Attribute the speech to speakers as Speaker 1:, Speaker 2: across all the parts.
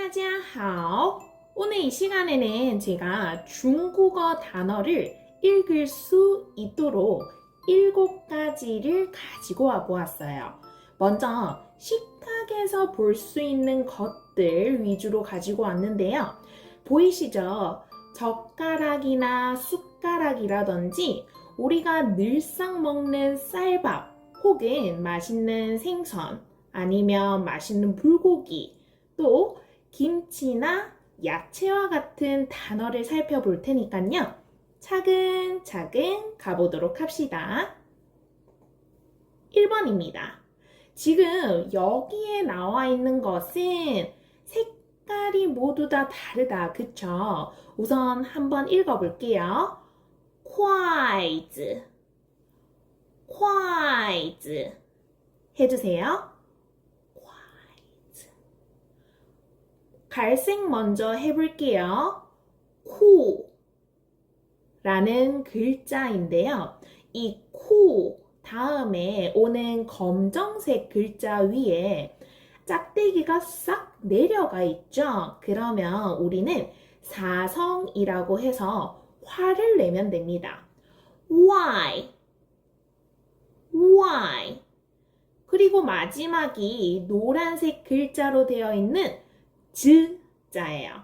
Speaker 1: 大家好. 오늘 이 시간에는 제가 중국어 단어를 읽을 수 있도록 7가지를 가지고 와 보았어요. 먼저 식탁에서 볼 수 있는 것들 위주로 가지고 왔는데요. 보이시죠? 젓가락이나 숟가락이라든지 우리가 늘상 먹는 쌀밥 혹은 맛있는 생선 아니면 맛있는 불고기 또 김치나 야채와 같은 단어를 살펴볼 테니까요. 차근차근 가보도록 합시다. 1번입니다. 지금 여기에 나와 있는 것은 색깔이 모두 다 다르다. 그쵸? 우선 한번 읽어볼게요. 筷子 해주세요. 갈색 먼저 해볼게요. 코라는 글자인데요. 이 코 다음에 오는 검정색 글자 위에 짝대기가 싹 내려가 있죠. 그러면 우리는 사성이라고 해서 화를 내면 됩니다. Y 그리고 마지막이 노란색 글자로 되어 있는 즈자예요.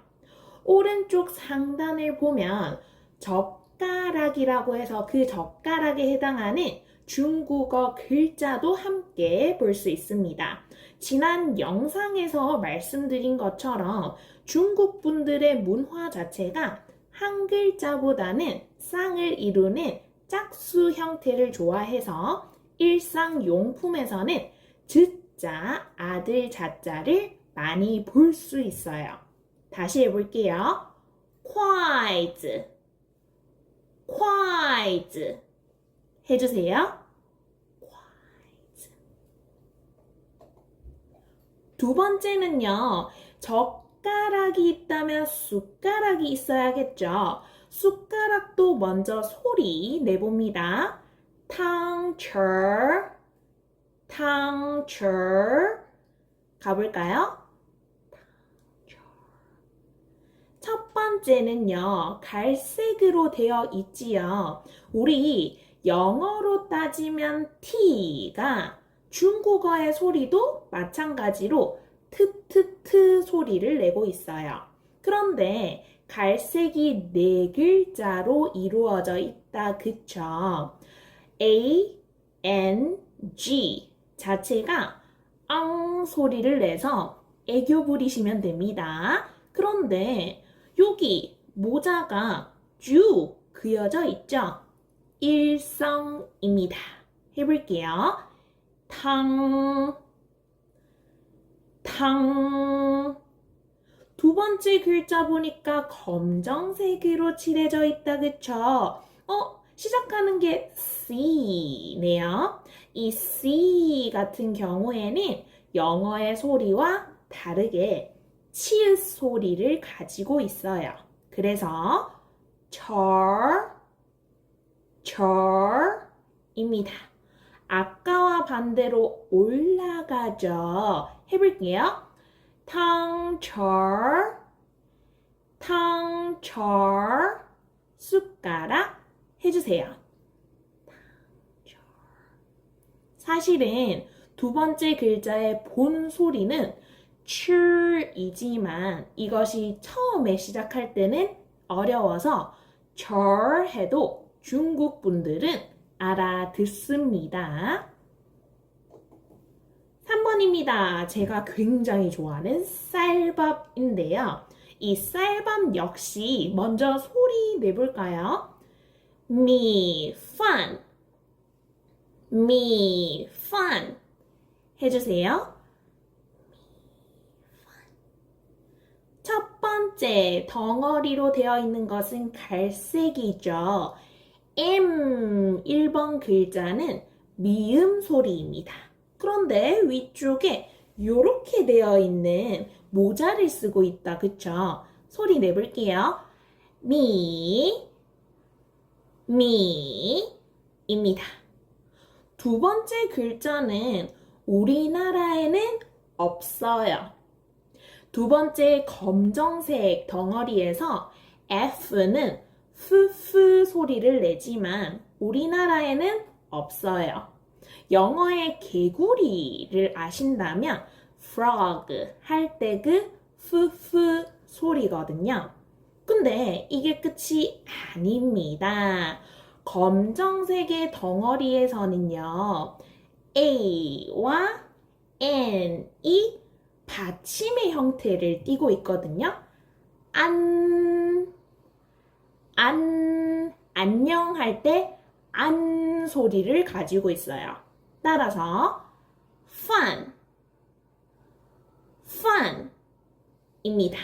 Speaker 1: 오른쪽 상단을 보면 젓가락이라고 해서 그 젓가락에 해당하는 중국어 글자도 함께 볼 수 있습니다. 지난 영상에서 말씀드린 것처럼 중국 분들의 문화 자체가 한 글자보다는 쌍을 이루는 짝수 형태를 좋아해서 일상용품에서는 즈자, 아들 자자를 많이 볼 수 있어요. 다시 해볼게요. 筷子 해주세요. 두 번째는요. 젓가락이 있다면 숟가락이 있어야겠죠. 숟가락도 먼저 소리 내봅니다. 汤匙 가볼까요? 첫 번째는요, 갈색으로 되어 있지요. 우리 영어로 따지면 T가 중국어의 소리도 마찬가지로 트트트 소리를 내고 있어요. 그런데 갈색이 네 글자로 이루어져 있다, 그쵸? A, N, G 자체가 앙 소리를 내서 애교 부리시면 됩니다. 그런데 여기 모자가 쭉 그려져 있죠? 일성입니다. 해볼게요. 탕 두 번째 글자 보니까 검정색으로 칠해져 있다, 그쵸? 시작하는 게 C네요. 이 C 같은 경우에는 영어의 소리와 다르게 치읓 소리를 가지고 있어요. 그래서 절입니다. 아까와 반대로 올라가죠. 해볼게요. 탕절 숟가락 해주세요. 사실은 두 번째 글자의 본 소리는 출이지만 이것이 처음에 시작할 때는 어려워서 절 해도 중국 분들은 알아듣습니다. 3번입니다. 제가 굉장히 좋아하는 쌀밥인데요. 이 쌀밥 역시 먼저 소리 내볼까요? 米饭 해주세요. 첫 번째 덩어리로 되어 있는 것은 갈색이죠. M 1번 글자는 미음 소리입니다. 그런데 위쪽에 이렇게 되어 있는 모자를 쓰고 있다. 그쵸? 소리 내볼게요. 미입니다. 두 번째 글자는 우리나라에는 없어요. 두 번째 검정색 덩어리에서 F는 푸푸 소리를 내지만 우리나라에는 없어요. 영어의 개구리를 아신다면 frog 할 때 그 푸푸 소리거든요. 근데 이게 끝이 아닙니다. 검정색의 덩어리에서는요, A와 N이 받침의 형태를 띠고 있거든요. 안녕 할 때 안 소리를 가지고 있어요. 따라서 fun입니다.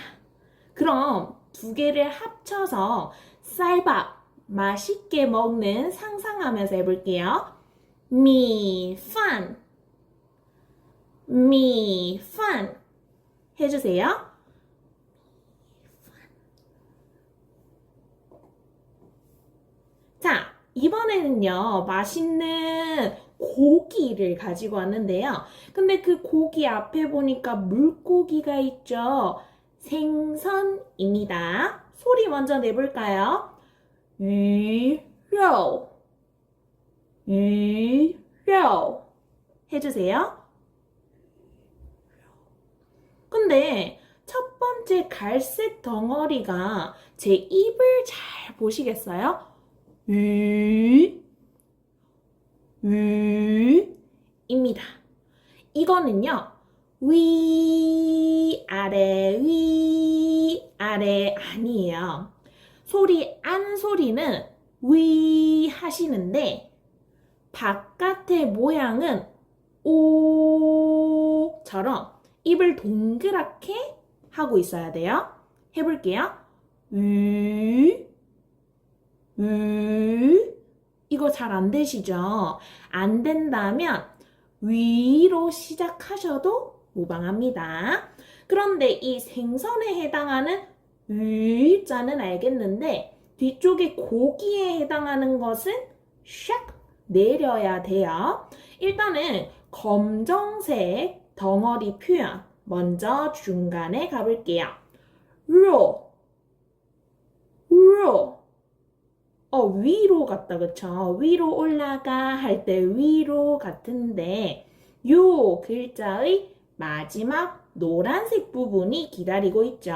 Speaker 1: 그럼 두 개를 합쳐서 쌀밥 맛있게 먹는 상상하면서 해볼게요. 미饭 해주세요. 자, 이번에는요, 맛있는 고기를 가지고 왔는데요. 근데 그 고기 앞에 보니까 물고기가 있죠. 생선입니다. 소리 먼저 내볼까요? 鱼肉 해주세요. 근데 첫 번째 갈색 덩어리가 제 입을 잘 보시겠어요? 입니다. 이거는요, 위아래 아니에요. 안 소리는 위 하시는데 바깥의 모양은 오처럼 입을 동그랗게 하고 있어야 돼요. 해볼게요. 이거 잘 안 되시죠? 안 된다면 위로 시작하셔도 무방합니다. 그런데 이 생선에 해당하는 자는 알겠는데 뒤쪽에 고기에 해당하는 것은 샥 내려야 돼요. 일단은 검정색 덩어리 표현 먼저 중간에 가볼게요. 위로 같다, 그쵸? 위로 올라가 할 때 위로 같은데 요 글자의 마지막 노란색 부분이 기다리고 있죠?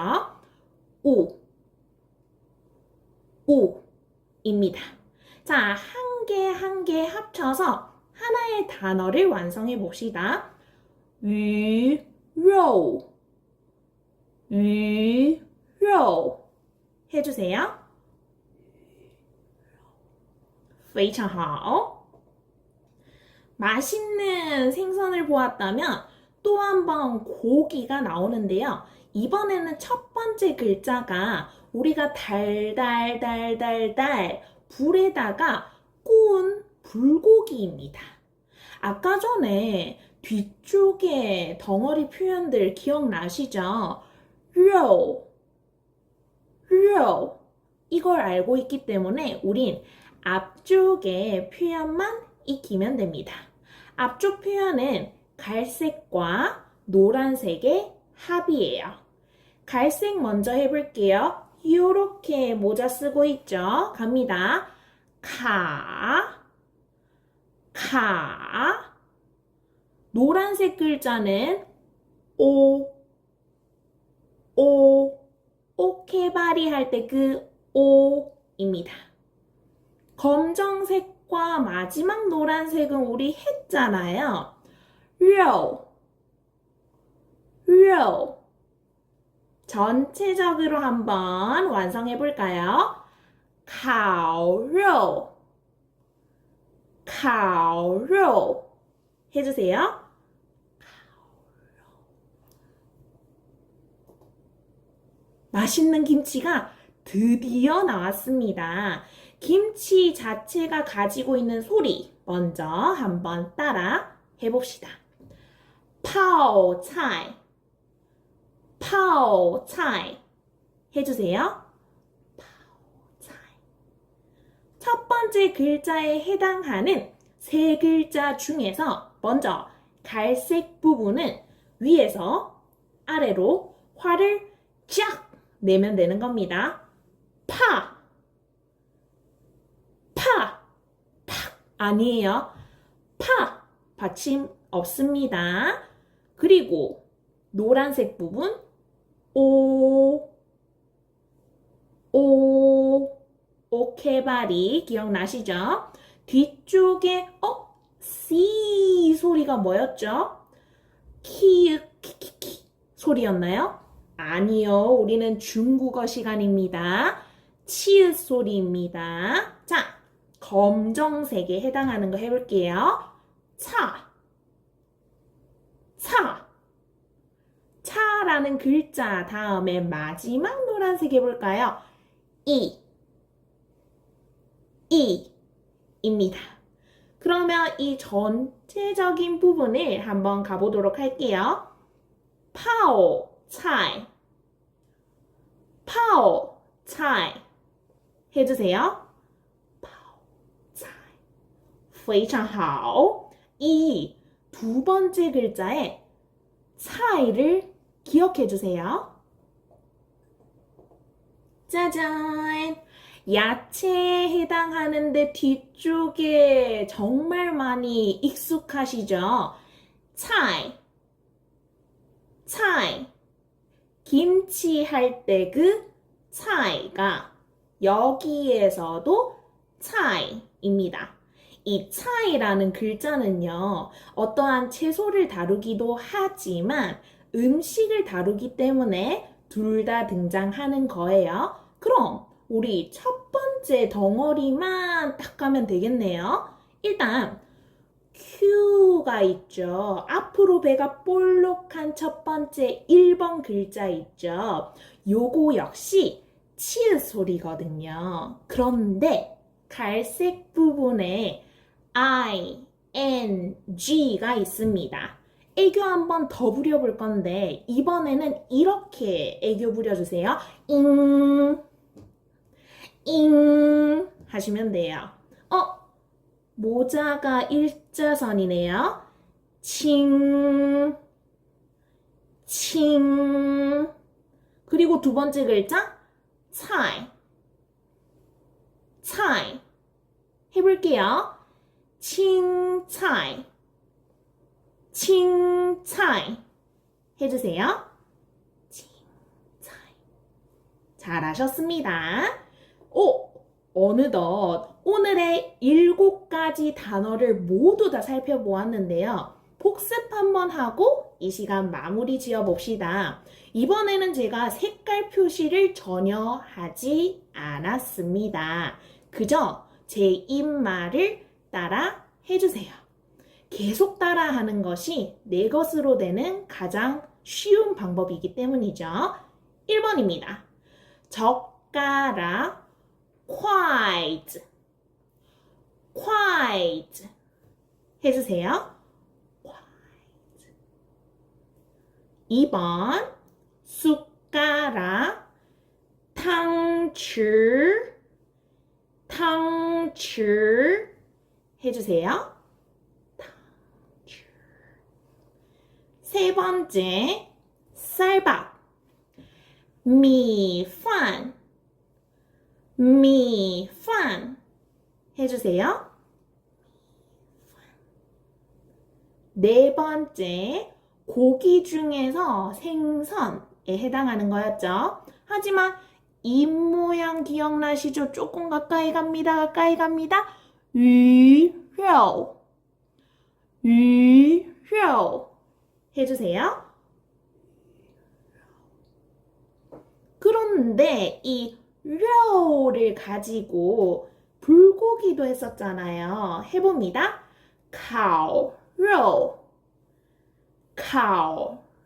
Speaker 1: 오입니다. 자, 한 개 합쳐서 하나의 단어를 완성해 봅시다. 鱼肉 해주세요. 非常好. 맛있는 생선을 보았다면 또 한 번 고기가 나오는데요. 이번에는 첫 번째 글자가 우리가 달달달달달 불에다가 구운 불고기입니다. 아까 전에 뒤쪽에 덩어리 표현들 기억나시죠? 肉 이걸 알고 있기 때문에 우린 앞쪽의 표현만 익히면 됩니다. 앞쪽 표현은 갈색과 노란색의 합이에요. 갈색 먼저 해볼게요. 이렇게 모자 쓰고 있죠? 갑니다. 노란색 글자는 오케바리 할 때 그 오입니다. 검정색과 마지막 노란색은 우리 했잖아요. 肉 전체적으로 한번 완성해 볼까요? 烤肉 해주세요. 맛있는 김치가 드디어 나왔습니다. 김치 자체가 가지고 있는 소리 먼저 한번 따라 해봅시다. 泡菜 해주세요. 첫 번째 글자에 해당하는 세 글자 중에서 먼저 갈색 부분은 위에서 아래로 화를 쫙 내면 되는 겁니다. 파, 팍 아니에요. 받침 없습니다. 그리고 노란색 부분 오케바리 기억나시죠? 뒤쪽에 C 소리가 뭐였죠? 키읔키키키 소리였나요? 아니요. 우리는 중국어 시간입니다. 치읓 소리입니다. 자, 검정색에 해당하는 거 해볼게요. 차라는 글자 다음에 마지막 노란색 해볼까요? 이입니다. 그러면 이 전체적인 부분을 한번 가보도록 할게요. 차이 해주세요. 차이 非常好. 이 두 번째 글자에 차이를 기억해 주세요. 짜잔! 야채에 해당하는데 뒤쪽에 정말 많이 익숙하시죠? 차이. 김치 할 때 그 차이가 여기에서도 차이입니다. 이 차이라는 글자는요, 어떠한 채소를 다루기도 하지만 음식을 다루기 때문에 둘 다 등장하는 거예요. 그럼 우리 첫 번째 덩어리만 딱 가면 되겠네요. 일단 Q가 있죠. 앞으로 배가 볼록한 첫 번째 1번 글자 있죠. 요거 역시 치읓 소리거든요. 그런데 갈색 부분에 ING가 있습니다. 애교 한번 더 부려볼 건데 이번에는 이렇게 애교 부려주세요. 잉 하시면 돼요. 모자가 일자선이네요. 칭 그리고 두 번째 글자 차이 해볼게요. 칭차이 해주세요. 칭차이 잘하셨습니다. 어느덧 오늘의 7가지 단어를 모두 다 살펴보았는데요. 복습 한번 하고 이 시간 마무리 지어 봅시다. 이번에는 제가 색깔 표시를 전혀 하지 않았습니다. 그저 제 입말을 따라 해주세요. 계속 따라 하는 것이 내 것으로 되는 가장 쉬운 방법이기 때문이죠. 1번입니다. 젓가락 콰이즈 해주세요. 2번 숟가락 탕츠 해주세요. 세 번째 쌀밥 미판 해주세요. 네 번째 고기 중에서 생선에 해당하는 거였죠. 하지만 입 모양 기억나시죠? 조금 가까이 갑니다. 유肉 해주세요. 그런데 이 료를 가지고 불고기도 했었잖아요. 해봅니다. 烤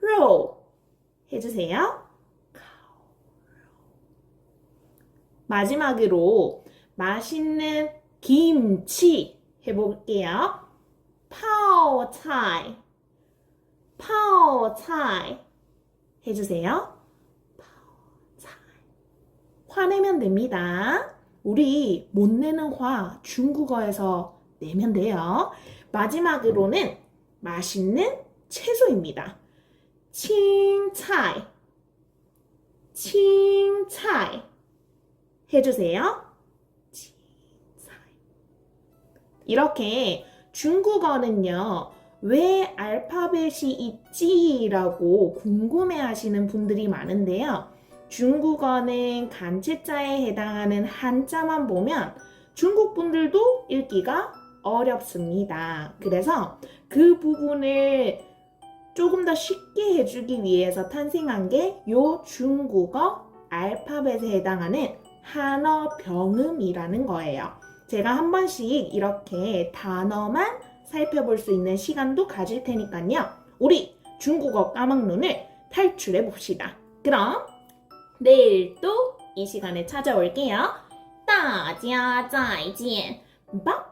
Speaker 1: 肉 해주세요. 마지막으로 맛있는 김치 해볼게요. 泡菜 해주세요. 화내면 됩니다. 우리 못 내는 화 중국어에서 내면 돼요. 마지막으로는 맛있는 채소입니다. 칭차이 칭차이 해주세요. 칭차이. 이렇게 중국어는요, 왜 알파벳이 있지라고 궁금해 하시는 분들이 많은데요. 중국어는 간체자에 해당하는 한자만 보면 중국 분들도 읽기가 어렵습니다. 그래서 그 부분을 조금 더 쉽게 해주기 위해서 탄생한 게 요 중국어 알파벳에 해당하는 한어 병음이라는 거예요. 제가 한 번씩 이렇게 단어만 살펴볼 수 있는 시간도 가질 테니까요. 우리 중국어 까막눈을 탈출해 봅시다. 그럼 내일 또 이 시간에 찾아올게요. 大家再见. 바